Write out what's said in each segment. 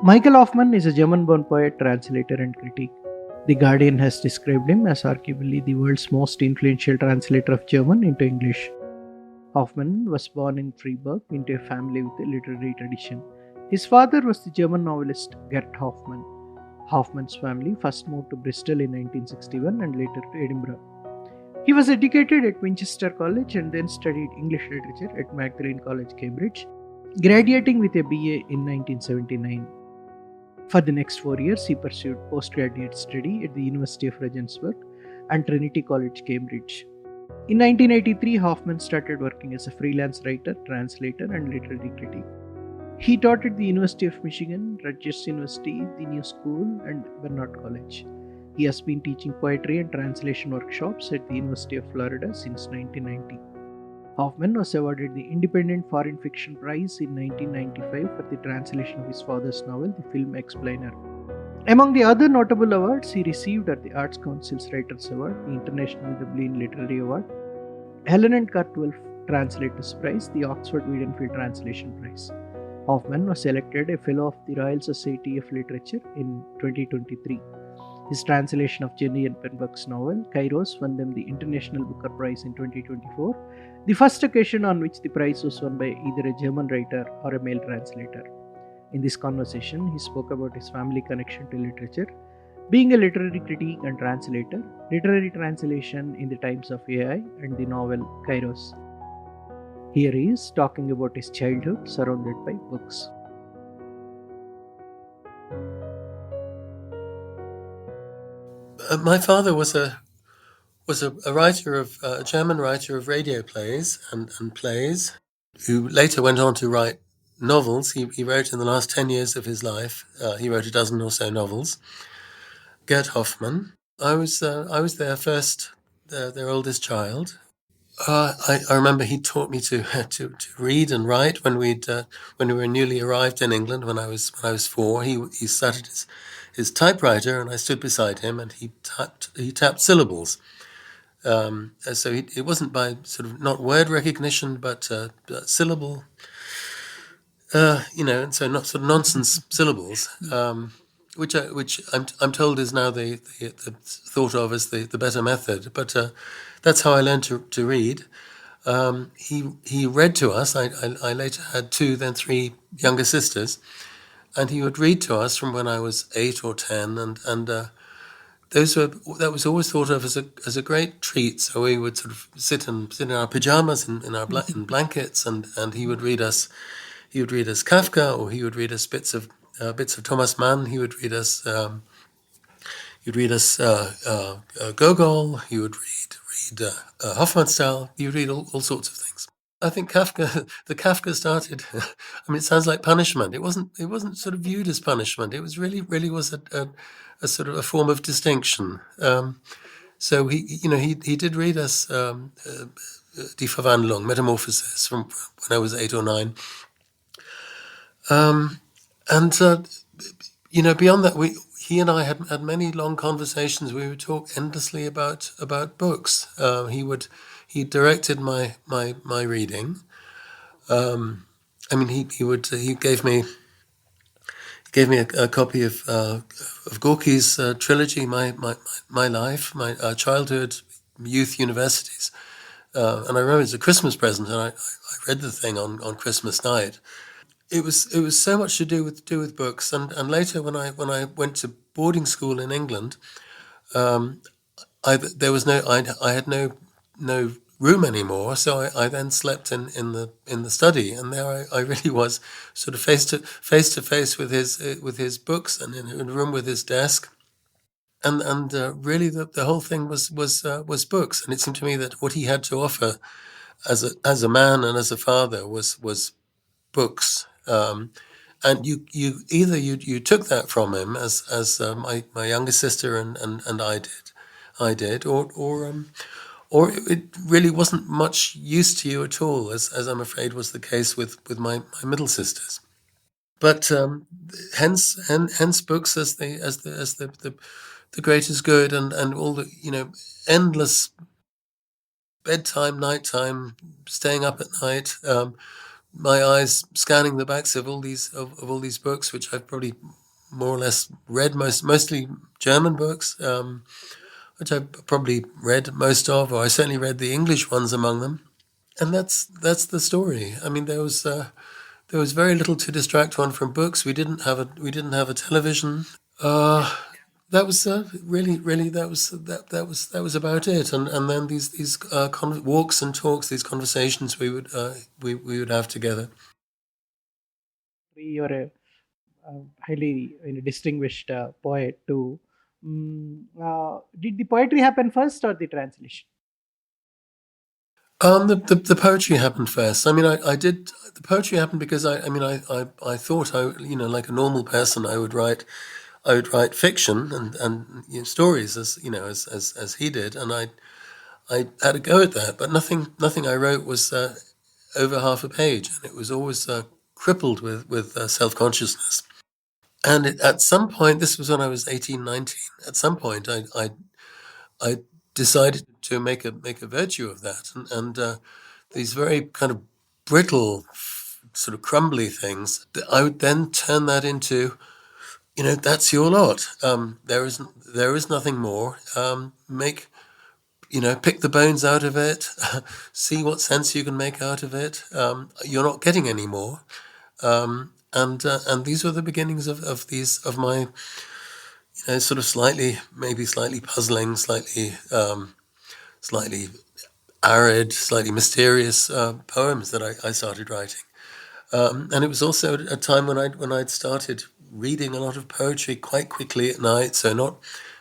Michael Hofmann is a German-born poet, translator, and critic. The Guardian has described him as arguably the world's most influential translator of German into English. Hofmann was born in Freiburg into a family with a literary tradition. His father was the German novelist Gert Hofmann. Hofmann's family first moved to Bristol in 1961 and later to Edinburgh. He was educated at Winchester College and then studied English literature at Magdalene College, Cambridge, graduating with a BA in 1979. For the next 4 years, he pursued postgraduate study at the University of Regensburg and Trinity College, Cambridge. In 1983, Hofmann started working as a freelance writer, translator, and literary critic. He taught at the University of Michigan, Rutgers University, the New School, and Bernard College. He has been teaching poetry and translation workshops at the University of Florida since 1990. Hofmann was awarded the Independent Foreign Fiction Prize in 1995 for the translation of his father's novel, The Film Explainer. Among the other notable awards he received are the Arts Council's Writers Award, the International Dublin Literary Award, Helen and Cartwell Translators Prize, the Oxford Weidenfeld Translation Prize. Hofmann was elected a Fellow of the Royal Society of Literature in 2023. His translation of Jenny and Penbuck's novel, Kairos, won them the International Booker Prize in 2024, the first occasion on which the prize was won by either a German writer or a male translator. In this conversation, he spoke about his family connection to literature, being a literary critic and translator, literary translation in the times of AI, and the novel Kairos. Here he is talking about his childhood surrounded by books. My father was a writer of a German writer of radio plays and plays, who later went on to write novels. He wrote in the last 10 years of his life. He wrote a dozen or so novels. Gert Hofmann. I was their first, their oldest child. I remember he taught me to read and write when we were newly arrived in England. When I was 4, he sat at his typewriter, and I stood beside him, and he tapped syllables. So it wasn't by sort of not word recognition, but syllable, and so not sort of nonsense syllables, which I'm told is now the thought of as the better method. But that's how I learned to read. He read to us. I later had 2, then 3 younger sisters, and he would read to us from when I was 8 or 10, and that was always thought of as a great treat. So we would sort of sit in our pajamas in blankets, and he would read us Kafka, or he would read us bits of Thomas Mann. He would read us Gogol. He would read Hofmannsthal. He would read all sorts of things. I think the Kafka started. I mean, it sounds like punishment. It wasn't sort of viewed as punishment. It was really was a sort of a form of distinction. So he did read us Die Verwandlung, Metamorphosis, from when I was 8 or 9. Beyond that, he and I had many long conversations. We would talk endlessly about books. He directed my reading. He gave me a copy of Gorky's trilogy, my life, my childhood, youth, universities, and I remember it was a Christmas present, and I read the thing on Christmas night. It was so much to do with books, and later when I went to boarding school in England, I had no room anymore, so I then slept in the study, and there I really was sort of face to face with his books, and in a room with his desk, and really the whole thing was books, and it seemed to me that what he had to offer as a man and as a father was books. And you took that from him as my younger sister and I did, or it really wasn't much use to you at all, as I'm afraid was the case with my middle sisters. But hence books as the greatest good, and all the endless bedtime, nighttime, staying up at night, my eyes scanning the backs of all these books, which I've probably more or less read, mostly German books, which I probably read most of, or I certainly read the English ones among them. And that's the story. I mean, there was very little to distract one from books. We didn't have a television. That was really that was about it. And then these walks and talks, these conversations we would have together. You're a highly distinguished poet too. Did the poetry happen first or the translation? The poetry happened first. I mean, I did the poetry happened because I thought like a normal person I would write fiction and stories as he did, and I had a go at that, but nothing I wrote was over half a page, and it was always crippled with self consciousness. And at some point, this was when I was 18, 19. At some point, I decided to make a virtue of that, and these very kind of brittle, sort of crumbly things. I would then turn that into, that's your lot. There is nothing more. Pick the bones out of it. See what sense you can make out of it. You're not getting any more. And these were the beginnings of my sort of maybe slightly puzzling, slightly arid, slightly mysterious poems that I started writing. And it was also a time when I'd started reading a lot of poetry quite quickly at night. So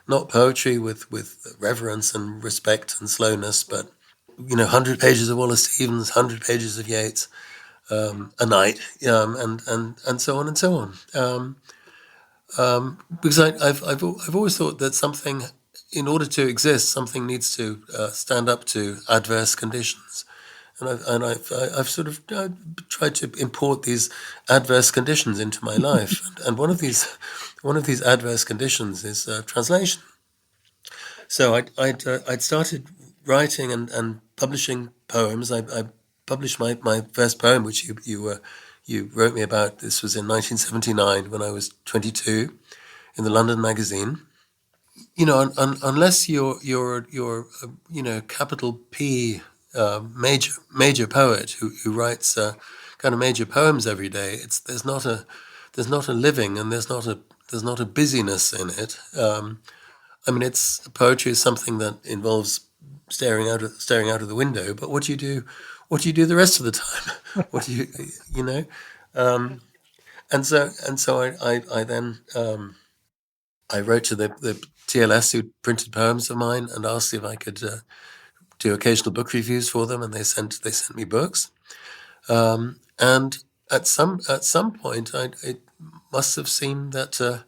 not poetry with reverence and respect and slowness, but 100 pages of Wallace Stevens, 100 pages of Yeats a night, and so on and so on. Because I've always thought that something, in order to exist, something needs to stand up to adverse conditions, and I've sort of tried to import these adverse conditions into my life, and one of these adverse conditions is translation. So I'd started writing and publishing poems. I published my first poem, which you wrote me about. This was in 1979 when I was 22 in the London Magazine. Unless you're capital P major poet who writes kind of major poems every day, there's not a living, and there's not a busyness in it. I mean, poetry is something that involves staring out of the window. But what do you do? What do you do the rest of the time? What do you know? Um, and so I then I wrote to the TLS who printed poems of mine and asked if I could do occasional book reviews for them, and they sent me books. And at some point, it must have seemed that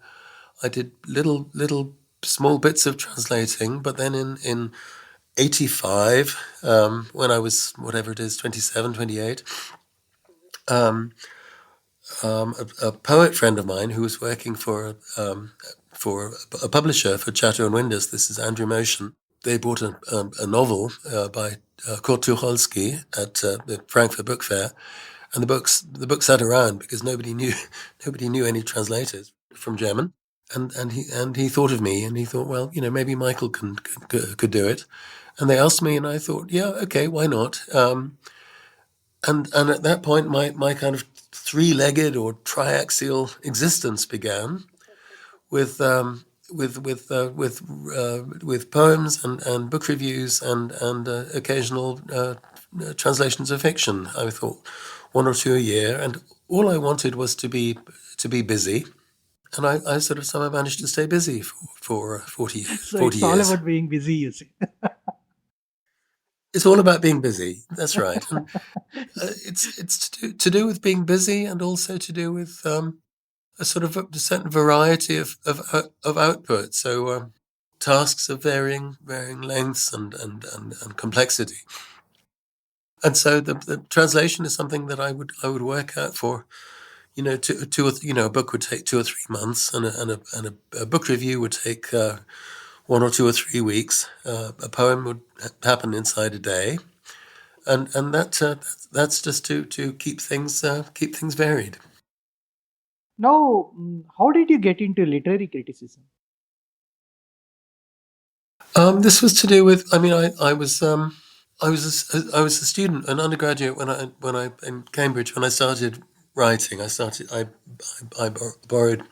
I did little small bits of translating, but then in 85, when I was whatever it is, 27, 28, a poet friend of mine who was working for a publisher for Chatto and Windus, this is Andrew Motion. They bought a novel by Kurt Tucholsky at the Frankfurt Book Fair, and the book sat around because nobody knew any translators from German, and he thought of me, and he thought, well, maybe Michael could do it, and they asked me, and I thought, yeah, okay, why not? And at that point, my kind of three-legged or triaxial existence began with with poems and book reviews and occasional translations of fiction. I thought one or two a year, and all I wanted was to be busy, and I sort of somehow managed to stay busy for 40 So 40 it's all years. about being busy, you see. It's all about being busy. That's right, and it's to do with being busy, and also to do with a sort of a certain variety of output. So tasks of varying lengths and complexity. And so the translation is something that I would work out for, a book would take 2 or 3 months, and a book review would take 1 or 2 or 3 weeks. A poem would happen inside a day. and that's just to keep things varied. Now, how did you get into literary criticism? This was to do with. I mean, I was a student, an undergraduate when I in Cambridge when I started writing. I borrowed a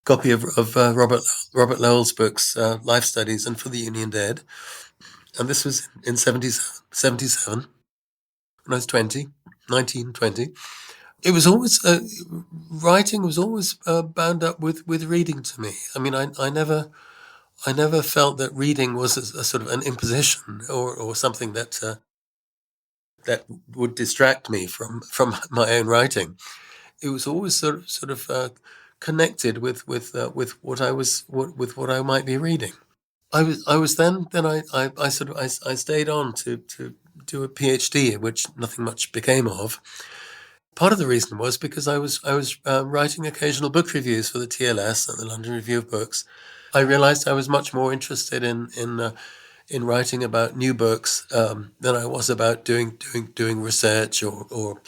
copy of Robert Lowell's books, Life Studies and For the Union Dead, and this was in 77 when I was 20, 19, 20. It was always writing was always bound up with reading to me. I mean, I never felt that reading was a sort of an imposition or something that would distract me from my own writing. It was always sort of connected with what I was with what I might be reading. I was then I sort of I stayed on to do a PhD, which nothing much became of. Part of the reason was because I was writing occasional book reviews for the TLS and the London Review of Books. I realized I was much more interested in writing about new books than I was about doing research or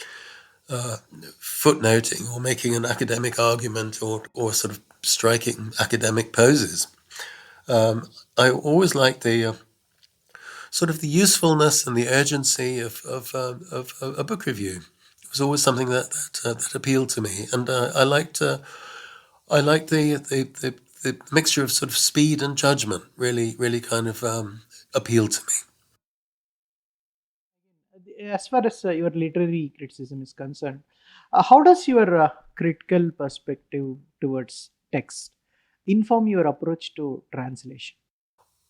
footnoting or making an academic argument or sort of striking academic poses. I always liked the sort of the usefulness and the urgency of a book review. It was always something that appealed to me, and I liked the mixture of sort of speed and judgment. Really kind of appealed to me. As far as your literary criticism is concerned, how does your critical perspective towards text inform your approach to translation?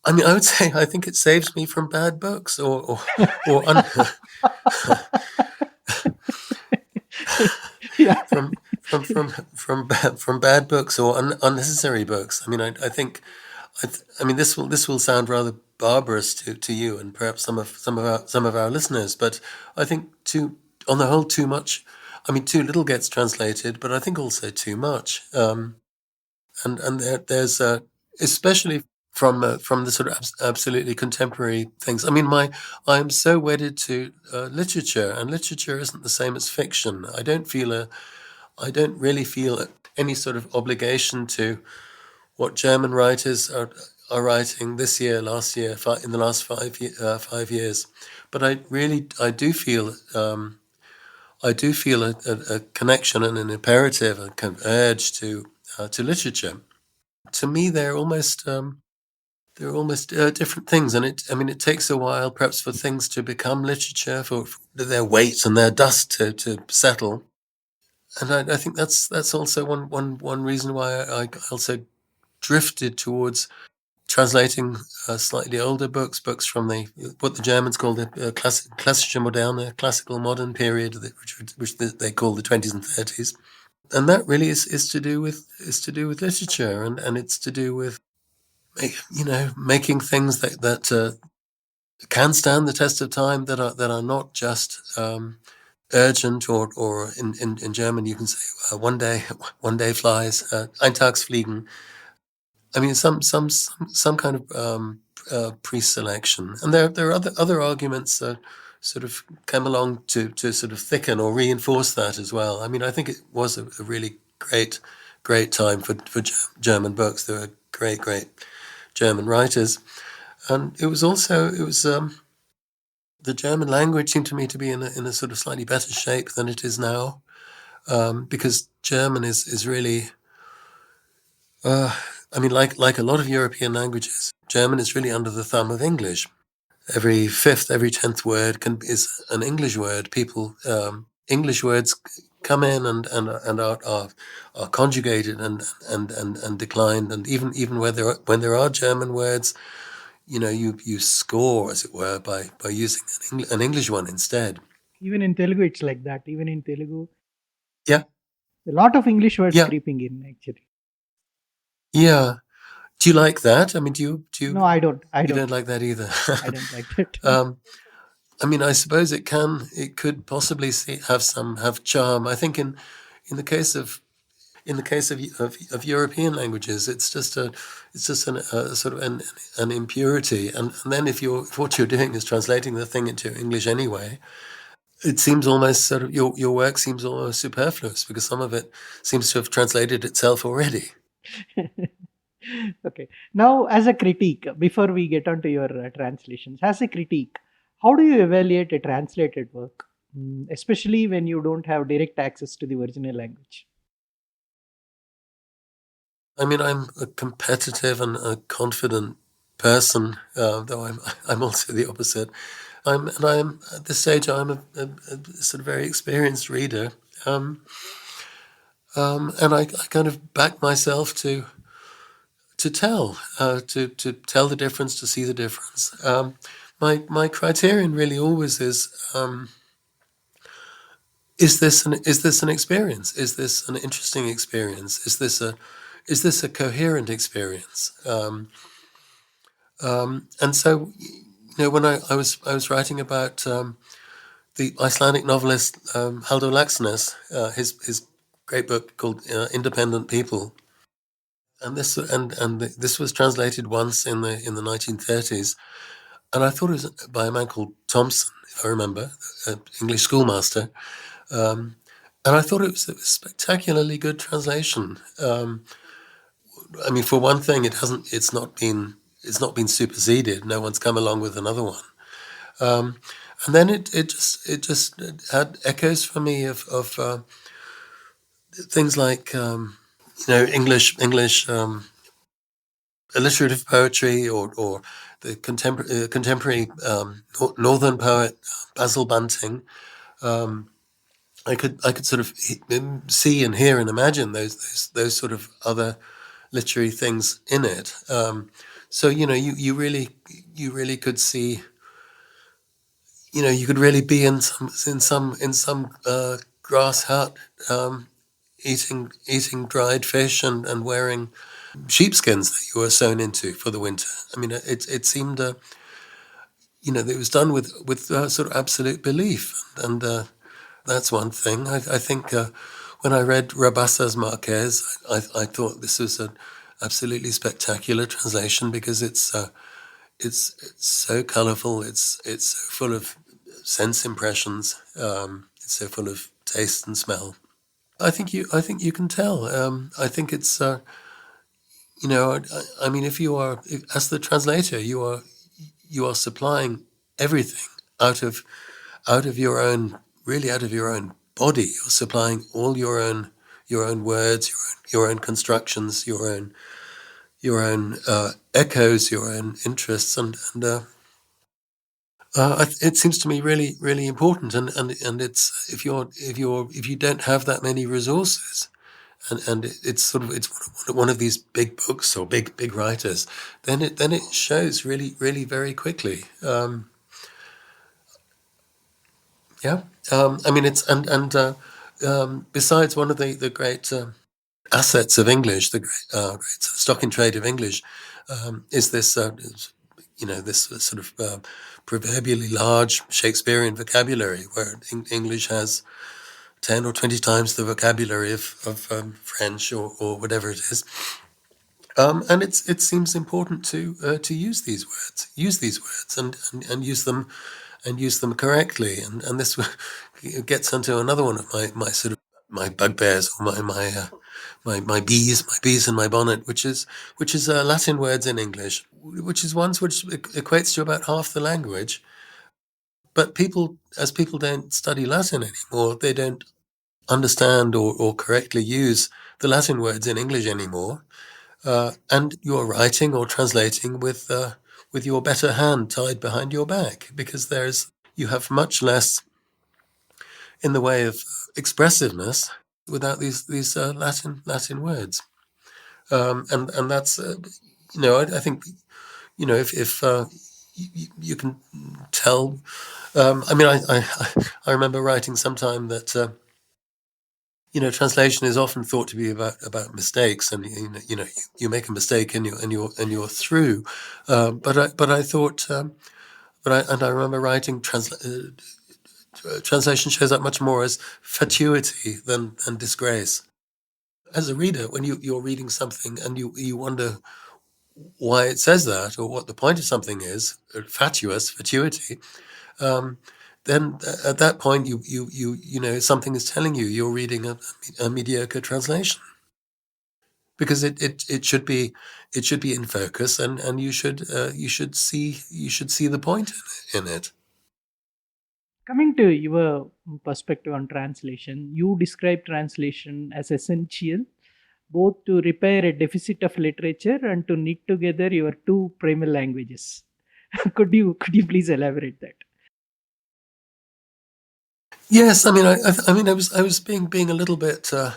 I mean, I would say I think it saves me from bad books or Yeah. from from bad books or unnecessary books. I mean, I think I mean this will sound rather barbarous to you and perhaps some of our listeners, but I think on the whole too much. I mean, too little gets translated, but I think also too much. And there's especially from the sort of absolutely contemporary things. I mean, I'm so wedded to literature, and literature isn't the same as fiction. I don't really feel any sort of obligation to what German writers are writing this year, last year, in the last 5 years. But I do feel a connection and an imperative, a kind of urge to literature. To me, they're almost different things, and I mean, it takes a while, perhaps, for things to become literature, for their weight and their dust to settle. And I think that's also one reason why I also drifted towards translating slightly older books from what the Germans call the Klassische Moderne, classical modern period, which they call the 20s and 30s. And that really is to do with literature, and it's to do with making things that can stand the test of time, that are not just urgent or in German you can say one day flies, Eintagsfliegen. I mean, some kind of pre-selection, and there are other arguments that sort of came along to sort of thicken or reinforce that as well. I mean, I think it was a really great time for German books. There were great German writers, and it was the German language seemed to me to be in a sort of slightly better shape than it is now, because German is really. I mean, like a lot of European languages, German is really under the thumb of English. Every fifth, every 10th word is an English word. English words come in and are conjugated and declined, and even when there are German words, you score, as it were, by using an English one instead. Even in Telugu, it's like that. Even in Telugu, Yeah, a lot of English words yeah, creeping in, actually. yeah. Do you like that? I mean, No, I don't. I you don't don't. like that either? I don't like that. I mean, I suppose it could possibly have charm. I think in the case of in the case of European languages, it's just a sort of an impurity, and then if what you're doing is translating the thing into English anyway, it seems almost sort of your work seems almost superfluous because some of it seems to have translated itself already. Okay. Now, as a critique, before we get on to your translations, as a critique, how do you evaluate a translated work, especially when you don't have direct access to the original language? I mean, I'm a competitive and a confident person, though I'm also the opposite. I'm at this stage I'm a sort of very experienced reader, and I kind of back myself to tell the difference, to see the difference. My criterion really always is this an experience? Is this an interesting experience? Is this a coherent experience? And so, when I was writing about the Icelandic novelist Halldór Laxness, his great book called Independent People, and this was translated once in the 1930s, and I thought it was by a man called Thompson, if I remember, an English schoolmaster, and I thought it was a spectacularly good translation. I mean, for one thing, it's not been superseded. No one's come along with another one. And then it had echoes for me of things like English alliterative poetry or the contemporary northern poet Basil Bunting. I could sort of see and hear and imagine those sort of other literary things in it. So you really could see, you could really be in some grass hut, eating dried fish and wearing sheepskins that you were sewn into for the winter. I mean, it seemed it was done with sort of absolute belief, and that's one thing. I think when I read Rabassa's Marquez, I thought this was an absolutely spectacular translation because it's so colourful. It's so full of sense impressions. It's so full of taste and smell. I think you can tell. I think it's I mean, as the translator, you are supplying everything out of your own, really out of your own body. You're supplying all your own words, your own constructions, your own echoes, your own interests, and it seems to me really really important. And it's if you don't have that many resources, and it's sort of it's one of these big books or big writers, then it shows really really very quickly. Yeah, I mean it's and besides, one of the great assets of English, the great stock in trade of English, is this this sort of proverbially large Shakespearean vocabulary, where English has 10 or 20 times the vocabulary of French or whatever it is. And it seems important to use these words, and use them correctly. And this gets into another one of my sort of my bugbears, or my bees in my bonnet, which is Latin words in English, which is ones which equates to about half the language. But people don't study Latin anymore, they don't understand or correctly use the Latin words in English anymore, and you're writing or translating with your better hand tied behind your back, because you have much less in the way of expressiveness without these Latin words, and that's I think if you can tell. I mean, I remember writing sometime that translation is often thought to be about mistakes, and you make a mistake and you're through. But I thought, I remember writing translation shows up much more as fatuity than disgrace. as a reader, when you're reading something and you wonder why it says that or what the point of something is, fatuity, um, then at that point you know something is telling you you're reading a mediocre translation, because it should be in focus, and you should see the point in it. Coming to your perspective on translation, you describe translation as essential both to repair a deficit of literature and to knit together your two primal languages. Could you please elaborate that? Yes, I mean, I was being a little bit sort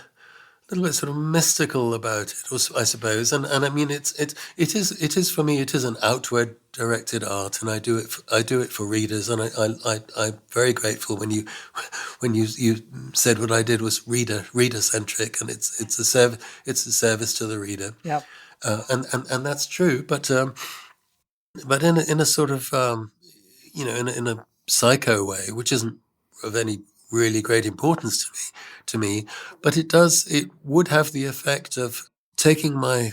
of mystical about it, I suppose, and I mean, it is for me, it is an outward directed art, and I do it for readers, and I'm very grateful when you said what I did was reader centric, and it's a service to the reader, Yeah. and that's true, but in a sort of you know, in a psycho way, which isn't of any really great importance to me, but it would have the effect of taking my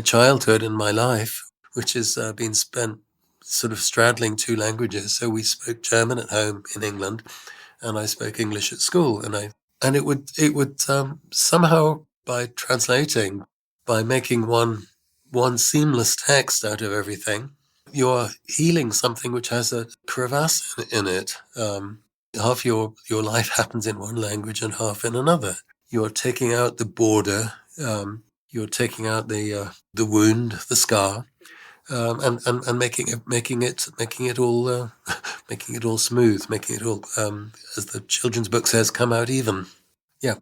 childhood and my life, which has been spent sort of straddling two languages. So we spoke German at home in England, and I spoke English at school, and it would somehow, by translating, by making one seamless text out of everything, you're healing something which has a crevasse in it. Half your life happens in one language and half in another. You're taking out the border. You're taking out the wound, the scar, and making it all making it all smooth, making it all, as the children's book says, come out even. Yeah.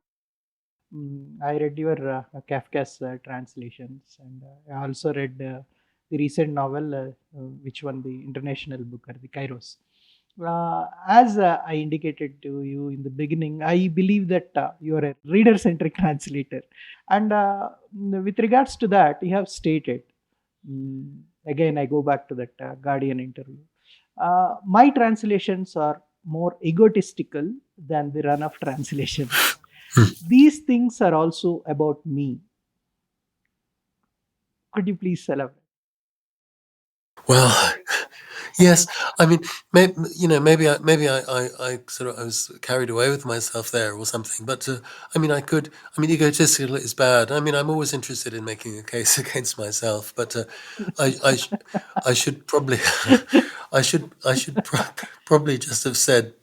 I read your Kafka's translations, and I also read the recent novel, which won the international booker, the Kairos. As I indicated to you in the beginning, I believe that you are a reader-centric translator, and with regards to that, you have stated. Again, I go back to that Guardian interview. My translations are more egotistical than the run of translations. These things are also about me. Could you please elaborate? Well, yes, I mean, maybe I sort of I was carried away with myself there or something. But I mean, I mean, egotistical is bad. I mean, I'm always interested in making a case against myself. But I, I, sh- I should probably, I should probably just have said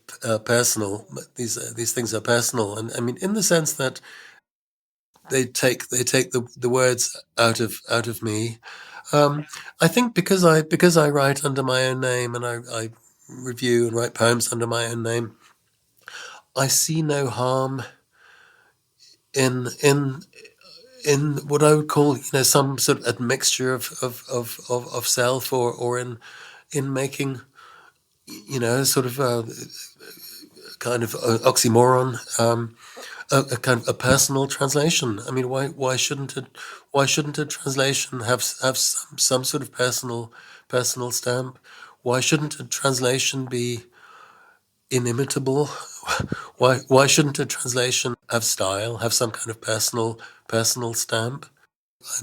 personal. But these things are personal, and I mean, in the sense that they take the words out of me. I think because I write under my own name, and I review and write poems under my own name, I see no harm in what I would call, some sort of admixture of self, or in making, sort of a kind of oxymoron, a kind of a personal translation. I mean, why shouldn't a translation have some sort of personal stamp? Why shouldn't a translation be inimitable? Why shouldn't a translation have style, have some kind of personal stamp?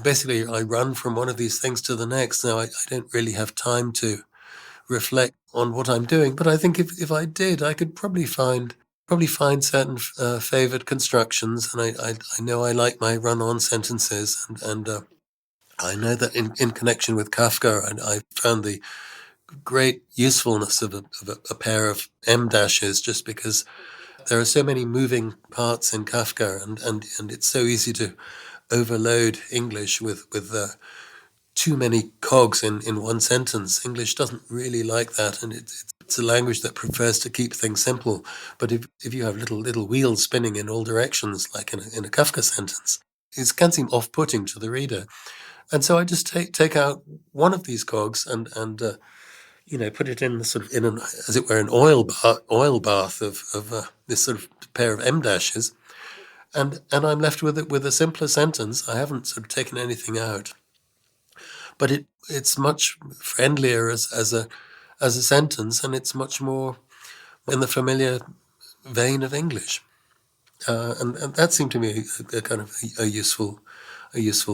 Basically, I run from one of these things to the next. Now, I don't really have time to reflect on what I'm doing, but I think if I did, I could probably find certain favored constructions, and I know I like my run-on sentences, and I know that in connection with Kafka, and I found the great usefulness of a pair of M dashes, just because there are so many moving parts in Kafka, and it's so easy to overload English with too many cogs in one sentence. English doesn't really like that, and it's a language that prefers to keep things simple. But if you have little wheels spinning in all directions, like in a Kafka sentence, it can seem off-putting to the reader. And so I just take out one of these cogs, and put it in the sort of in an, as it were, an oil bath of this sort of pair of M dashes, and I'm left with a simpler sentence. I haven't sort of taken anything out, but it's much friendlier as a sentence, and it's much more in the familiar vein of English. and that seemed to me a kind of a useful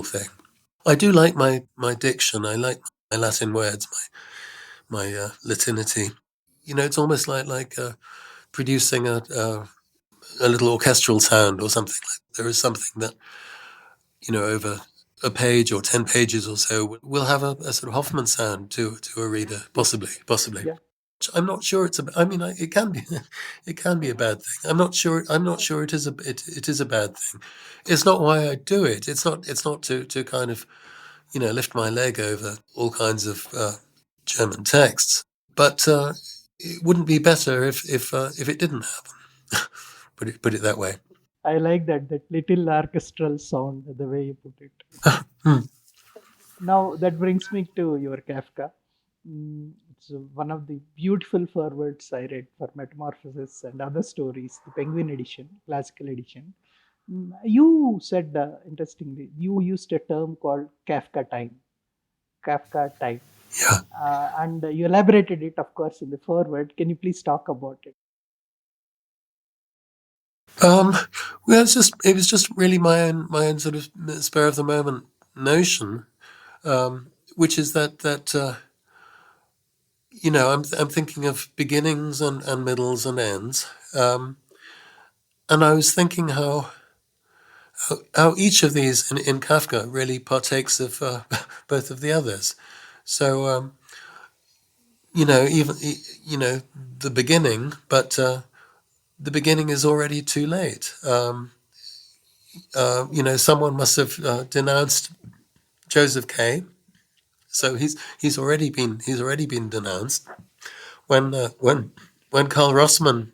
thing. I do like my diction. I like my Latin words, my Latinity. It's almost like producing a little orchestral sound or something. Like there is something that over a page or 10 pages or so will have a sort of Hofmann sound to a reader, possibly. Yeah. I'm not sure it's a. I mean, it can be, it can be a bad thing. I'm not sure. It is it is a bad thing. It's not why I do it. It's not. It's not to kind of lift my leg over all kinds of German texts. But it wouldn't be better if it didn't happen. Put it that way. I like that little orchestral sound, the way you put it. Hmm. Now that brings me to your Kafka. It's one of the beautiful forewords I read for Metamorphosis and other stories, the Penguin edition, classical edition. You said, interestingly, you used a term called Kafka time. Kafka time. Yeah. And you elaborated it, of course, in the foreword. Can you please talk about it? Well, it was just really my own sort of spur of the moment notion, which is that I'm thinking of beginnings and middles and ends, and I was thinking how each of these in Kafka really partakes of both of the others. So even the beginning, but the beginning is already too late. Someone must have denounced Joseph K. So he's already been denounced when Carl Rossmann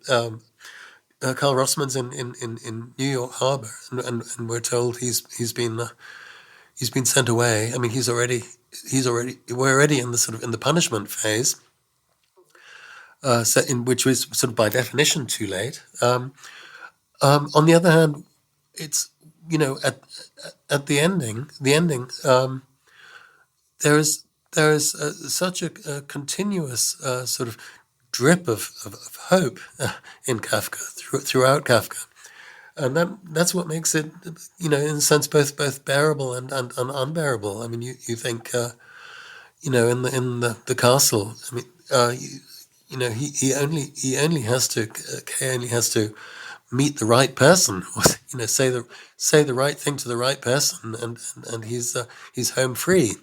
Carl Rossmann's in New York Harbor, and we're told he's been sent away. I mean, we're already in the sort of in the punishment phase, in which was sort of by definition too late. On the other hand, it's at the ending, there is such a continuous sort of drip of hope in Kafka throughout Kafka, and that's what makes it in a sense both bearable and unbearable. I mean, you think in the castle. I mean, he only has to Kay only has to meet the right person, or say the right thing to the right person, and he's home free.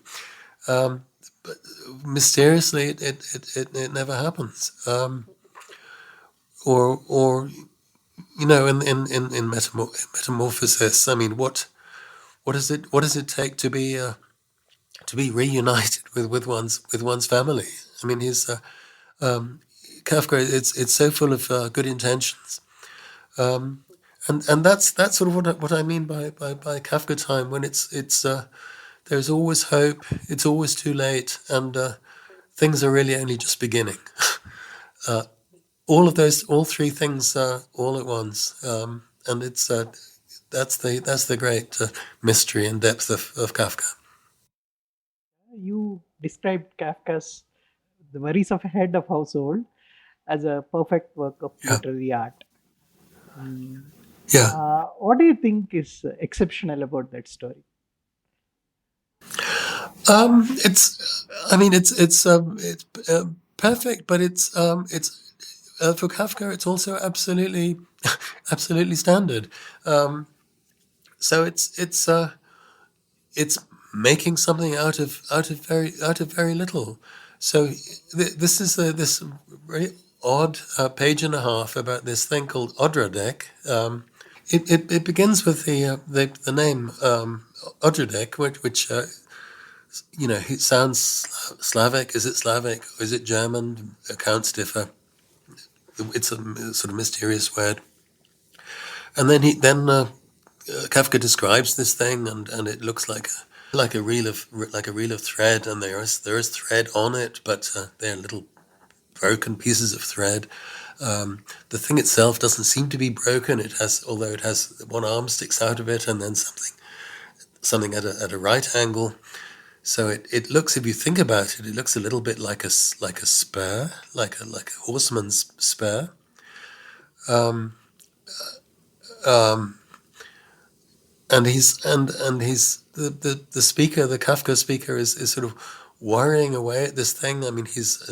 But mysteriously, it never happens. Or in Metamorphosis, I mean, what does it take to be reunited with one's family? I mean, Kafka. It's so full of good intentions. And that's sort of what I mean by Kafka time, when it's there's always hope. It's always too late, and things are really only just beginning. All three things all at once, and that's the great mystery and depth of Kafka. You described Kafka's The Worries of a Head of Household as a perfect work of Yeah, literary art. Mm. yeah. What do you think is exceptional about that story? I mean, it's perfect, but it's for Kafka. It's also absolutely, absolutely standard. So it's making something out of very little. So this is this very odd page and a half about this thing called Odradek. It begins with the name Odradek, which it sounds Slavic. Is it Slavic or is it German? Accounts differ. It's a sort of mysterious word. And then Kafka describes this thing, and it looks like a reel of thread, and there is thread on it, but they're little broken pieces of thread. The thing itself doesn't seem to be broken. Although it has one arm sticks out of it, and then something at a right angle. So it looks, if you think about it, it looks a little bit like a spur, like a horseman's spur. um, and he's the speaker, the Kafka speaker, is sort of worrying away at this thing. I mean, he's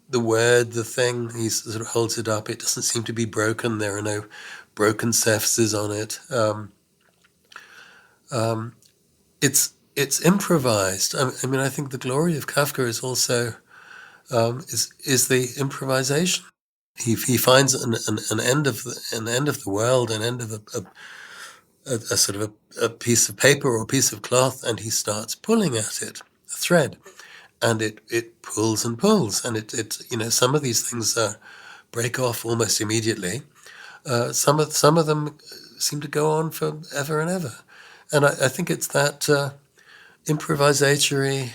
the word, the thing. He sort of holds it up. It doesn't seem to be broken. There are no broken surfaces on it. It's improvised. I mean, I think the glory of Kafka is also is the improvisation. He finds an end of the world, an end of a sort of a piece of paper or a piece of cloth, and he starts pulling at it, a thread, and it pulls and pulls, and it some of these things break off almost immediately. Some of them seem to go on for ever and ever, and I think it's that improvisatory.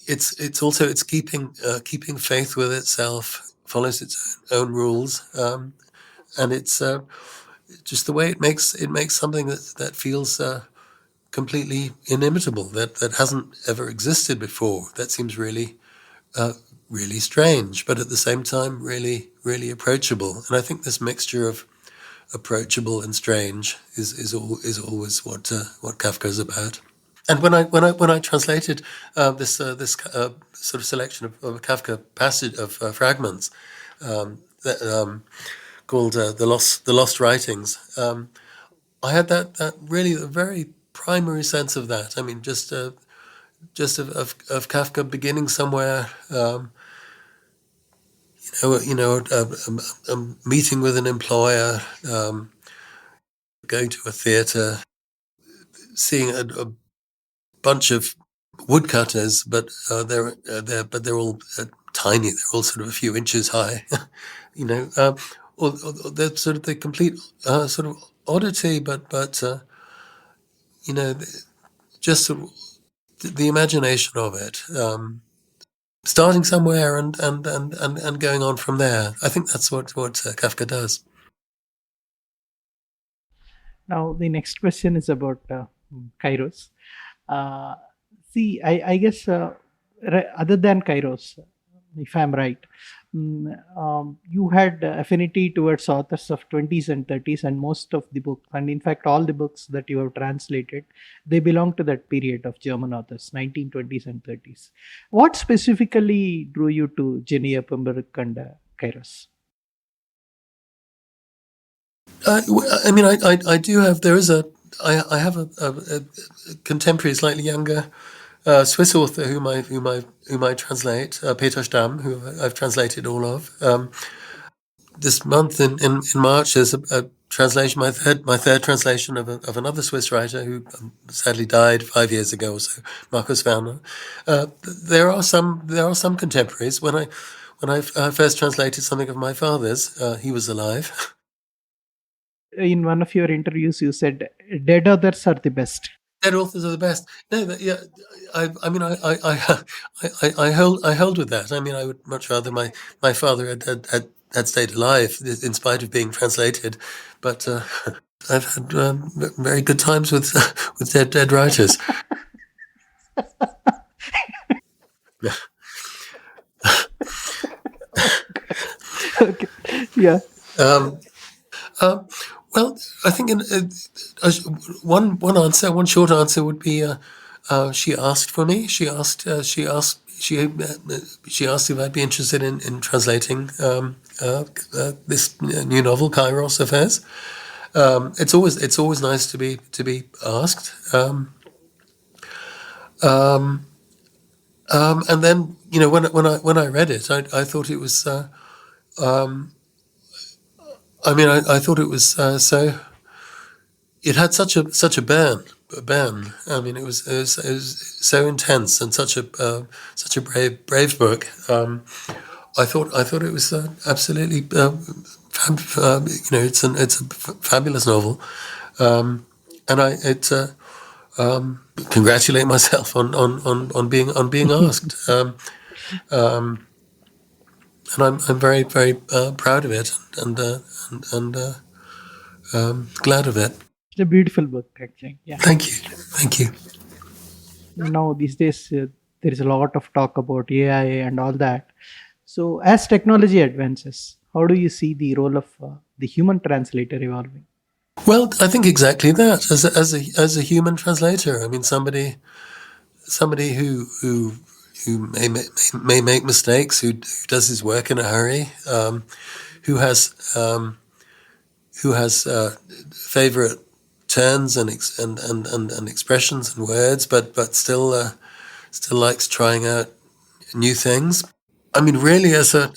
It's keeping faith with itself, follows its own rules, and it's just the way it makes something that feels completely inimitable, that hasn't ever existed before. That seems really strange, but at the same time really approachable. And I think this mixture of approachable and strange is always what Kafka's about. And when I translated this sort of selection of Kafka passage of fragments that, called the Lost Writings, I had that really a very primary sense of that. I mean, just of Kafka beginning somewhere, a meeting with an employer, going to a theatre, seeing a bunch of woodcutters, but they're all tiny. They're all sort of a few inches high, or they're sort of the complete sort of oddity, but just sort of the imagination of it, starting somewhere and going on from there. I think that's what Kafka does. Now, the next question is about Kairos. Uh, See, I guess other than Kairos, if I'm right, you had affinity towards authors of 20s and 30s, and most of the books, and in fact, all the books that you have translated, they belong to that period of German authors, 1920s and 30s. What specifically drew you to Jenny Eppenberg and Kairos? I mean, I do have. I have a contemporary, slightly younger Swiss author whom I translate, Peter Stamm, who I've translated all of. This month in March, there's a translation, my third translation of another Swiss writer who sadly died 5 years ago or so, Markus Werner. There are some contemporaries. When I first translated something of my father's, he was alive. In one of your interviews, you said dead authors are the best. Dead authors are the best. No, yeah, I mean, I hold with that. I mean, I would much rather my father had stayed alive in spite of being translated, but I've had very good times with dead writers. Okay. Yeah. Well, I think one short answer would be she asked for me. She asked if I'd be interested in translating this new novel, Kairos of hers. It's always nice to be asked. And then when I read it, I thought it was. I mean, I thought it was so. It had such a burn. I mean, it was so intense and such a brave book. I thought it was absolutely. It's a fabulous novel, and congratulate myself on being asked. And I'm very proud of it and glad of it. It's a beautiful book, actually. Yeah. Thank you. Now, these days, there is a lot of talk about AI and all that. So, as technology advances, How do you see the role of the human translator evolving? Well, I think exactly that. As a human translator, I mean, somebody who may make mistakes, who does his work in a hurry, who has favorite turns and expressions and words, but still likes trying out new things. I mean, really, as a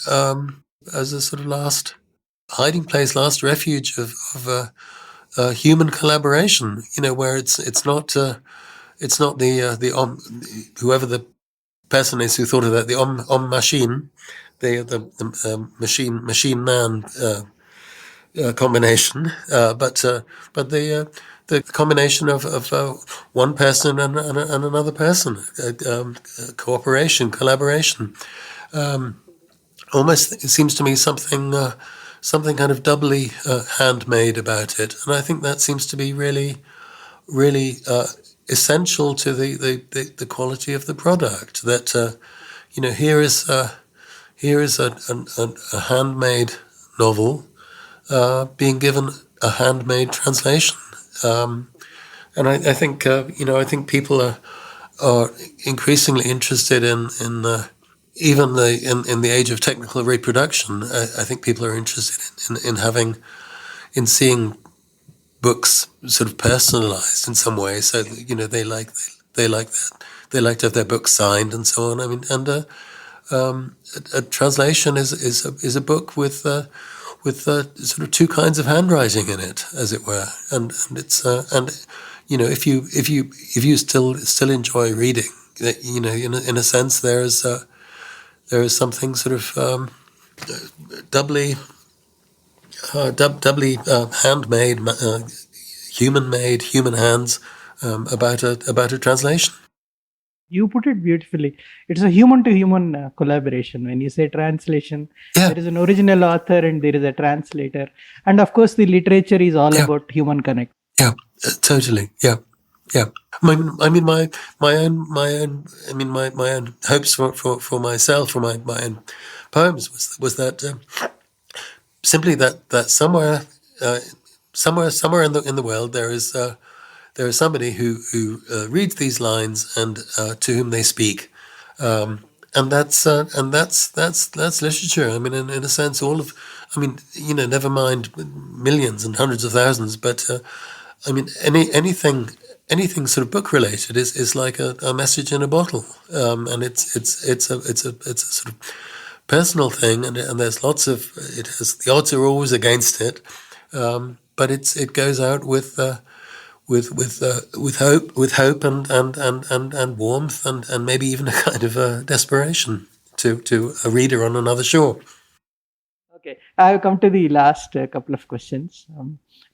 sort of last hiding place, last refuge of human collaboration. You know, where it's not whoever the person is who thought of that, the machine, the machine man combination, but the combination of one person and another person, cooperation, collaboration. Almost, it seems to me, something kind of doubly handmade about it, and I think that seems to be really essential to the quality of the product. That here is a handmade novel being given a handmade translation, and I think I think people are increasingly interested in even in the age of technical reproduction. I think people are interested in seeing books sort of personalized in some way. So they like that, they like to have their books signed and so on. I mean, and a translation is a book with sort of two kinds of handwriting in it, as it were, and it's if you still enjoy reading, that in a sense there is something sort of doubly handmade, human-made, human hands about a translation. You put it beautifully. It's a human to human collaboration. When you say translation, Yeah. there is an original author and there is a translator. And of course, the literature is all about human connect. Yeah, totally. Yeah. My own hopes for myself, for my own poems was that simply that somewhere in the world there is somebody who reads these lines and to whom they speak, and that's literature. I mean, in a sense, never mind millions and hundreds of thousands, but I mean, anything sort of book related is like a message in a bottle, and it's a sort of personal thing, and there's lots of it has the odds are always against it, but it goes out with hope and warmth and maybe even a kind of desperation to a reader on another shore. Okay, I have come to the last couple of questions.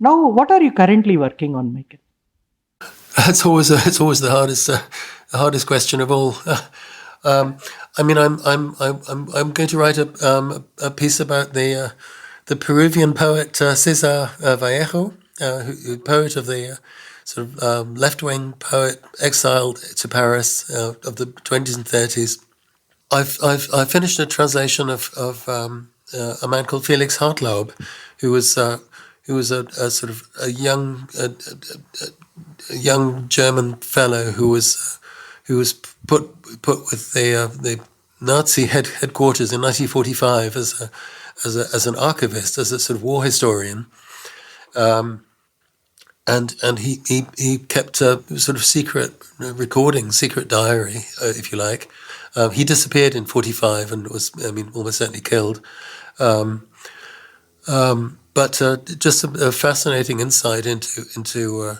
Now, what are you currently working on, Michael? It's always the hardest question of all. I mean, I'm going to write a piece about the Peruvian poet Cesar Vallejo, poet of the sort of left-wing poet exiled to Paris of the 20s and 30s. I've finished a translation of a man called Felix Hartlaub, who was a sort of a young German fellow who was put with the Nazi headquarters in 1945 as an archivist, as a sort of war historian, and he kept a sort of secret recording, secret diary, if you like. He disappeared in 1945 and was, almost certainly killed. But just a fascinating insight into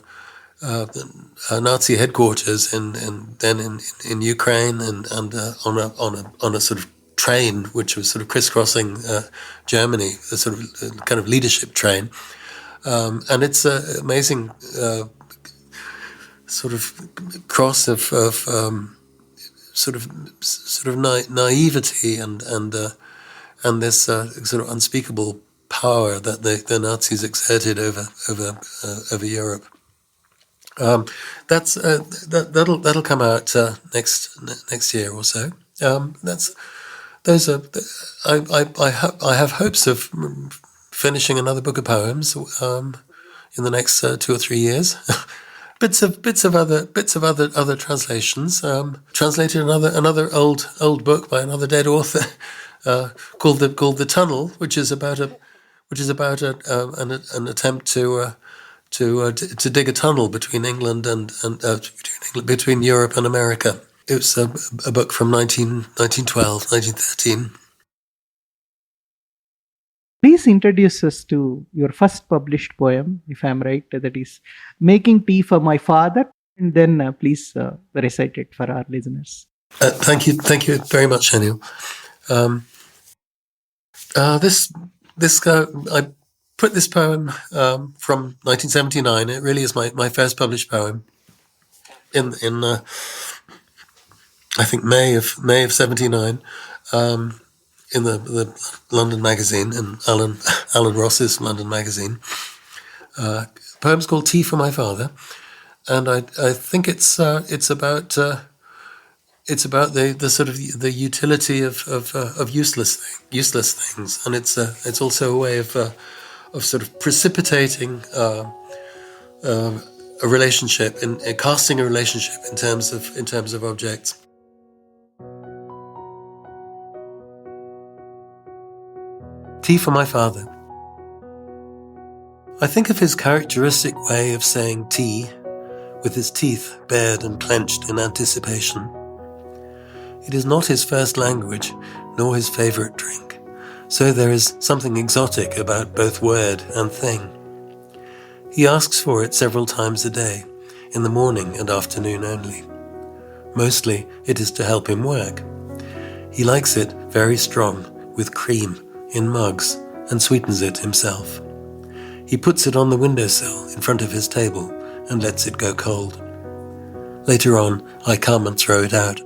Nazi headquarters in Ukraine and on a sort of train which was sort of crisscrossing Germany, a sort of kind of leadership train, and it's an amazing sort of cross of sort of naivety and this sort of unspeakable power that the Nazis exerted over Europe. That'll come out next year or so. those are. I have hopes of finishing another book of poems in the next 2 or 3 years. bits of other translations. Translated another old book by another dead author called the Tunnel, which is about an attempt to dig a tunnel between England and between Europe and America. It was a book from 1912, 1913. Please introduce us to your first published poem, if I'm right, that is Making Tea for My Father, and then please recite it for our listeners. Thank you very much, Anil. I put this poem from 1979. It really is my first published poem. In I think May of 79, in the London magazine, in Alan Ross's London magazine. Poem's called Tea for My Father, and I think it's about the sort of the utility of useless things, and it's also a way of sort of precipitating a relationship, in casting a relationship in terms of objects. Tea for My Father. I think of his characteristic way of saying tea, with his teeth bared and clenched in anticipation. It is not his first language, nor his favourite drink, so there is something exotic about both word and thing. He asks for it several times a day, in the morning and afternoon only. Mostly it is to help him work. He likes it very strong, with cream, in mugs, and sweetens it himself. He puts it on the windowsill in front of his table and lets it go cold. Later on, I come and throw it out.